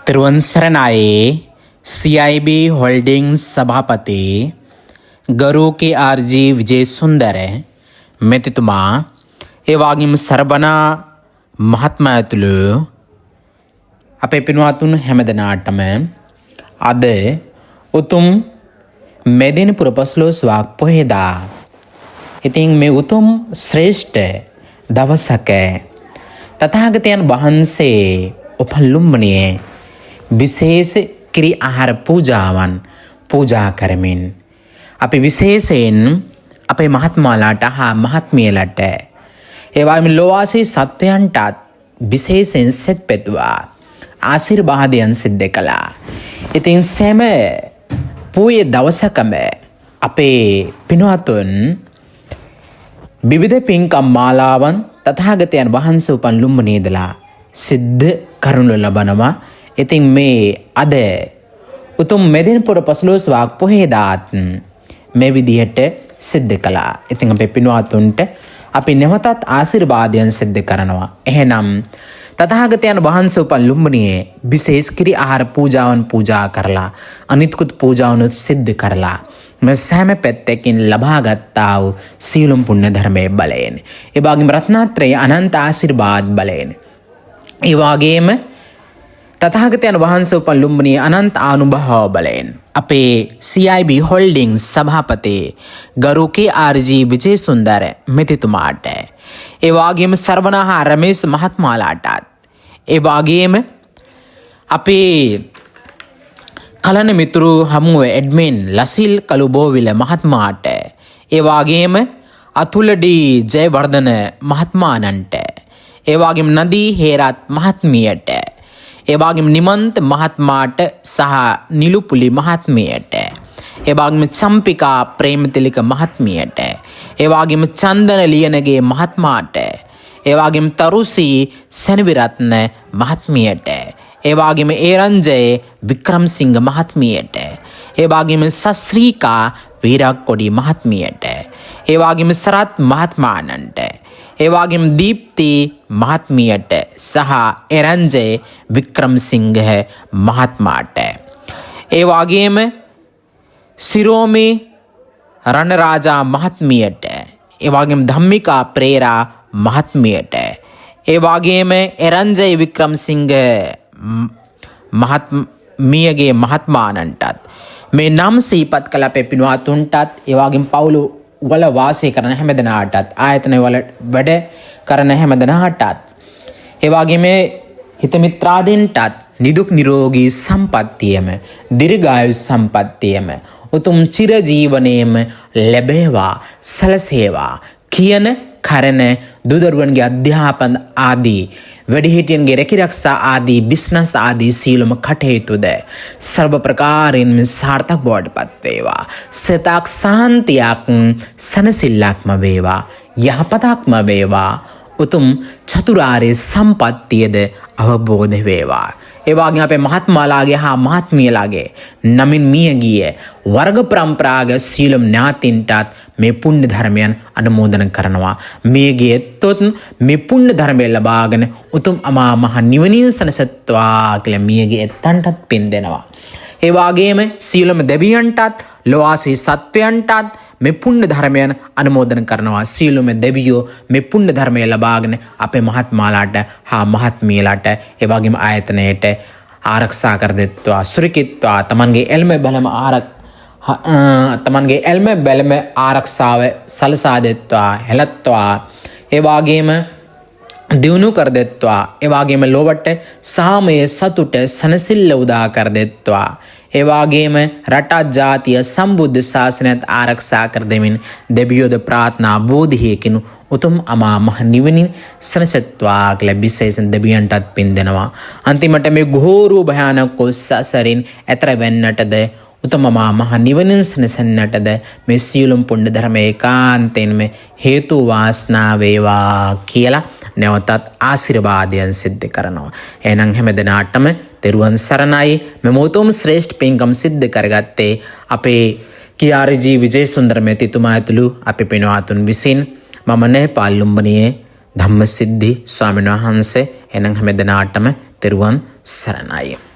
තෙරුවන් සරණයි. CIB holdings सभापति गरु के आरजी विजय सुंदर මෙතිතුමා ඒ වගේම ਸਰබනා මහත්මයාතුළු අපේ පින්වත්තුන් හැමදෙනාටම අද උතුම් මෙදින පුර පසළොස්වක පොහොයදා ඉතින් මේ උතුම් ශ්‍රේෂ්ඨ දවසක තථාගතයන් වහන්සේ උපන්ලුම්බණියේ විශේෂ කිරි ආහාර පූජාවන් පූජා කරමින් අපි විශේෂයෙන් අපේ මහත්මාලාට හා මහත්මියලට ඒ වගේම ලෝවාසී සත්වයන්ටත් විශේෂයෙන් සෙත් පෙතුවා ආශිර්වාදයන් සිද්ධ කළා. ඉතින් සෑම පූය දවසකම අපේ පින්වත්තුන් විවිධ පින්කම් මාලාවන් තථාගතයන් වහන්සේ උපන් ලුම්බණියේදලා සිද්ධ කරනු ලබනවා. ඉතින් මේ අද උතුම් මෙදින පුර පසළොස්වක පොහොයදාත් මේ විදිහට සිද්ධ කළා. ඉතින් අපේ පින්වත්තුන්ට අපි නැවතත් ආශිර්වාදයන් සිද්ධ කරනවා. එහෙනම් තථාගතයන් වහන්සේ උපන් ලුම්බණියේ විශේෂ කිරි ආහාර පූජාවන් පූජා කරලා අනිත්කුත් පූජාවන් සිද්ධ කරලා මේ සෑම පැත්තකින් ලබාගත්තා වූ සීලම් පුණ්‍ය ධර්මයේ බලයෙන් ඒ වගේම රත්නත්‍රයේ අනන්ත ආශිර්වාද බලයෙන් ඒ වගේම තථාගතයන් වහන්සේ උපන් ලුම්බණියේ අනන්ත ආනුභාව බලයෙන් අපේ CIB होल्डिंग्स सभापति गरु के आरजी विजय सुंदर මෙතිතුමාට ඒ වගේම ਸਰවනා රමේශ මහත්මයාලාටත් ඒ වගේම අපේ කලන මිතුරු හමුවේ ඇඩ්මින් ලසිල් කළුබෝවිල මහත්මයාට ඒ වගේම අතුලඩි ජයවර්ධන මහත්මයාණන්ට ඒ වගේම නදී හේරත් මහත්මියට ඒ වගේම නිමන්ත මහත්මයාට සහ නිලුපුලි මහත්මියට ඒ වගේම චම්පිකා ප්‍රේමතිලක මහත්මියට ඒ වගේම චන්දන ලියනගේ මහත්මයාට ඒ වගේම තරුසි සෙනවිරත්න මහත්මියට ඒ වගේම ඒරංජය වික්‍රමසිංහ මහත්මියට ඒ වගේම සස්ත්‍රීකා වීරක්කොඩි මහත්මියට ඒ වගේම සරත් මහත්මයාණන්ට ඒ වගේම දීප්ති මහත්මියට සහ එරංජය වික්‍රමසිංහ මහත්මයාට ඒ වගේම සිරෝමි රණරාජා මහත්මියට ඒ වගේම ධම්මිකා ප්‍රේරා මහත්මියට ඒ වගේම එරංජය වික්‍රමසිංහ මහත්මියගේ මහත්මයාණන්ටත් මේ නම් සිහිපත් කළ අපේ පින්වත්තුන්ටත් ඒ වගේම පවුල වල වාසය කරන හැමදෙනාටත් ආයතන වල වැඩ කරන හැමදෙනාටත් ඒ වගේම හිත මිත්‍රාදීන්ටත් නිදුක් නිරෝගී සම්පන්නියම දීර්ඝායු සම්පන්නියම උතුම් චිර ජීවනයේම ලැබේවා සලසේවා කියන කරන දුදරුවන්ගේ අධ්‍යාපන ආදී වැඩිහිටියන්ගේ රැකිරක්ෂා ආදී බිස්නස් ආදී සීලම කටයුතුද සර්ව ප්‍රකාරයෙන්ම සාර්ථක බවට පත් වේවා. සිතක් සාන්තියක් සනසිල්ලක්ම වේවා. යහපතක්ම වේවා. උතුම් චතුරාර්ය සම්පත්තියද අවබෝධ වේවා. ඒ වගේම අපේ මහත්මයාලාගේ හා මහත්මියලාගේ නමින් මිය ගිය වර්ග પરම්පරාගත සීලම් ඥාතින්ටත් මේ පුණ්‍ය ධර්මයන් අනුමෝදන කරනවා. මේ ගියතොත් මේ පුණ්‍ය ධර්මය ලබාගෙන උතුම් අමා මහ නිවනින් සනසත්වා කියලා මිය ගියතන්ටත් පින් දෙනවා. ඒ වගේම සීලම දෙවියන්ටත් ලෝවාසී සත්වයන්ටත් මේ පුණ්‍ය ධර්මයන් අනුමෝදන කරනවා. සීලම දෙවියෝ මේ පුණ්‍ය ධර්මය ලබාගෙන අපේ මහත්මයාලාට හා මහත්මියලාට ඒ වගේම ආයතනයට ආරක්ෂා කර දෙත්වා සුරකිත්වා තමන්ගේ එල්ම බලම තමන්ගේ එල්ම බැලම ආරක්ෂාව සලසා දෙත්වා හෙළත්වා ඒ වගේම දියුණු කර දෙත්වා ඒ වගේම ලොවට සාමය සතුට සනසිල්ල උදා කර දෙත්වා ඒ වගේම රට ජාතිය සම්බුද්ධ ශාසනයත් ආරක්ෂා කර දෙමින් දෙවියෝද ප්‍රාර්ථනා බෝධියකින් උතුම් අමා මහ නිවනින් සනසත්වා කියලා විශේෂයෙන් දෙවියන්ටත් පින් දෙනවා. අන්තිමට මේ ගෝරු භයානක සසරින් එතර වෙන්නටද උතුම් අමා මහ නිවනින් සනසන්නටද මේ සියලුම පුණ්‍ය ධර්ම ඒකාන්තයෙන්ම හේතු වාසනා වේවා කියලා නැවතත් ආශිර්වාදයන් සිද්ධ කරනවා. එහෙනම් හැමදෙනාටම තෙරුවන් සරණයි. මෙම උතුම් ශ්‍රේෂ්ඨ පින්කම් සිද්ධ කරගත්තේ අපේ කියාරජී විජේසුන්දර මෙතිතුමා ඇතුළු අපේ පින්වත්තුන් විසින් මම නේපාල් ලුම්බණියේ ධම්මසිද්ධි ස්වාමීන් වහන්සේ. එහෙනම් හැමදෙනාටම තෙරුවන් සරණයි.